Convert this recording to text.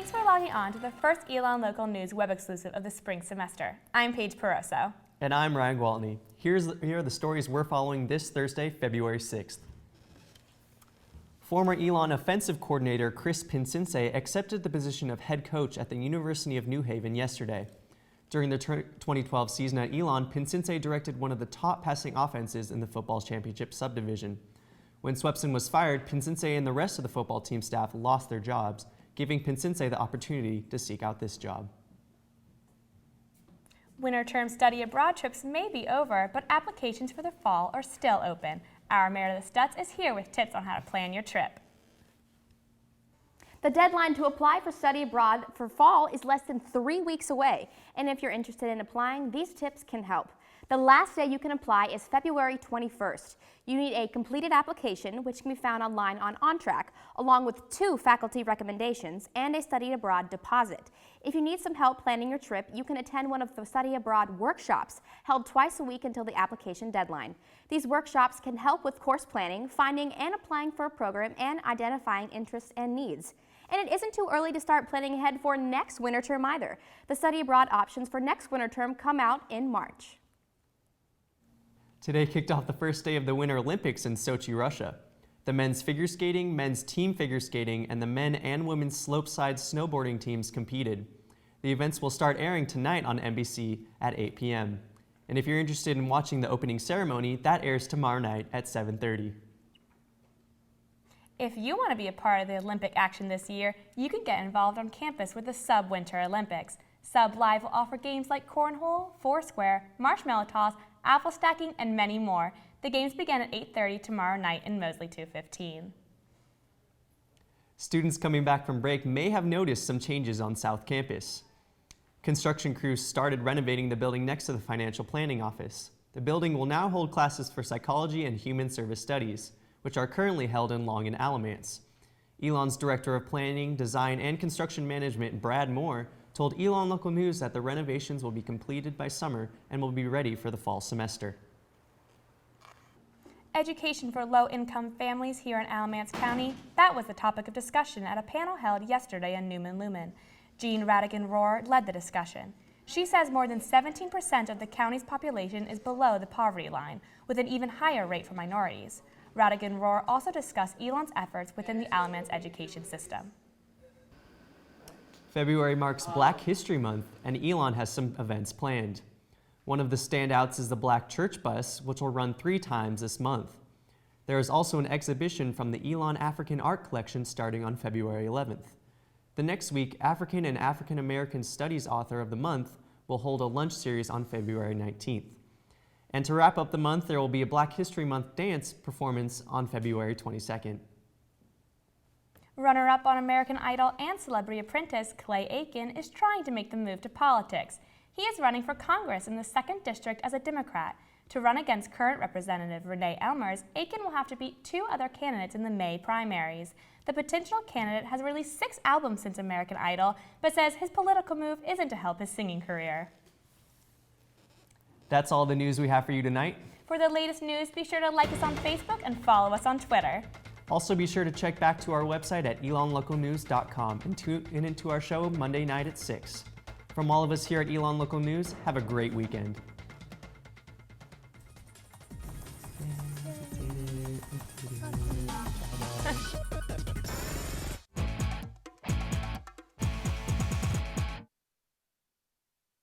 Thanks for logging on to the first Elon Local News web exclusive of the spring semester. I'm Paige Peroso. And I'm Ryan Gwaltney. Here are the stories we're following this Thursday, February 6th. Former Elon offensive coordinator Crispin Sensei accepted the position of head coach at the University of New Haven yesterday. During the 2012 season at Elon, Sensei directed one of the top passing offenses in the football championship subdivision. When Swepson was fired, Sensei and the rest of the football team staff lost their jobs, giving Sensei the opportunity to seek out this job. Winter term study abroad trips may be over, but applications for the fall are still open. Our Meredith Stutz is here with tips on how to plan your trip. The deadline to apply for study abroad for fall is less than 3 weeks away, and if you're interested in applying, these tips can help. The last day you can apply is February 21st. You need a completed application, which can be found online on OnTrack, along with 2 faculty recommendations and a study abroad deposit. If you need some help planning your trip, you can attend one of the study abroad workshops held twice a week until the application deadline. These workshops can help with course planning, finding and applying for a program, and identifying interests and needs. And it isn't too early to start planning ahead for next winter term either. The study abroad options for next winter term come out in March. Today kicked off the first day of the Winter Olympics in Sochi, Russia. The men's figure skating, men's team figure skating, and the men and women's slopestyle snowboarding teams competed. The events will start airing tonight on NBC at 8 p.m. And if you're interested in watching the opening ceremony, that airs tomorrow night at 7:30. If you want to be a part of the Olympic action this year, you can get involved on campus with the Sub Winter Olympics. Sub Live will offer games like cornhole, foursquare, marshmallow toss, apple stacking, and many more. The games begin at 8:30 tomorrow night in Mosley 215. Students coming back from break may have noticed some changes on South Campus. Construction crews started renovating the building next to the financial planning office. The building will now hold classes for psychology and human service studies, which are currently held in Long and Alamance. Elon's Director of Planning, Design, and Construction Management, Brad Moore, told Elon Local News that the renovations will be completed by summer and will be ready for the fall semester. Education for low-income families here in Alamance County, that was the topic of discussion at a panel held yesterday in Newman Lumen. Jean Radigan-Rohr led the discussion. She says more than 17% of the county's population is below the poverty line, with an even higher rate for minorities. Radigan-Rohr also discussed Elon's efforts within the Alamance education system. February marks Black History Month, and Elon has some events planned. One of the standouts is the Black Church Bus, which will run 3 times this month. There is also an exhibition from the Elon African Art Collection starting on February 11th. The next week, African and African American Studies Author of the Month will hold a lunch series on February 19th. And to wrap up the month, there will be a Black History Month dance performance on February 22nd. Runner-up on American Idol and Celebrity Apprentice, Clay Aiken, is trying to make the move to politics. He is running for Congress in the 2nd District as a Democrat. To run against current Representative Renee Elmers, Aiken will have to beat 2 other candidates in the May primaries. The potential candidate has released 6 albums since American Idol, but says his political move isn't to help his singing career. That's all the news we have for you tonight. For the latest news, be sure to like us on Facebook and follow us on Twitter. Also, be sure to check back to our website at elonlocalnews.com and tune into our show Monday night at 6. From all of us here at Elon Local News, have a great weekend.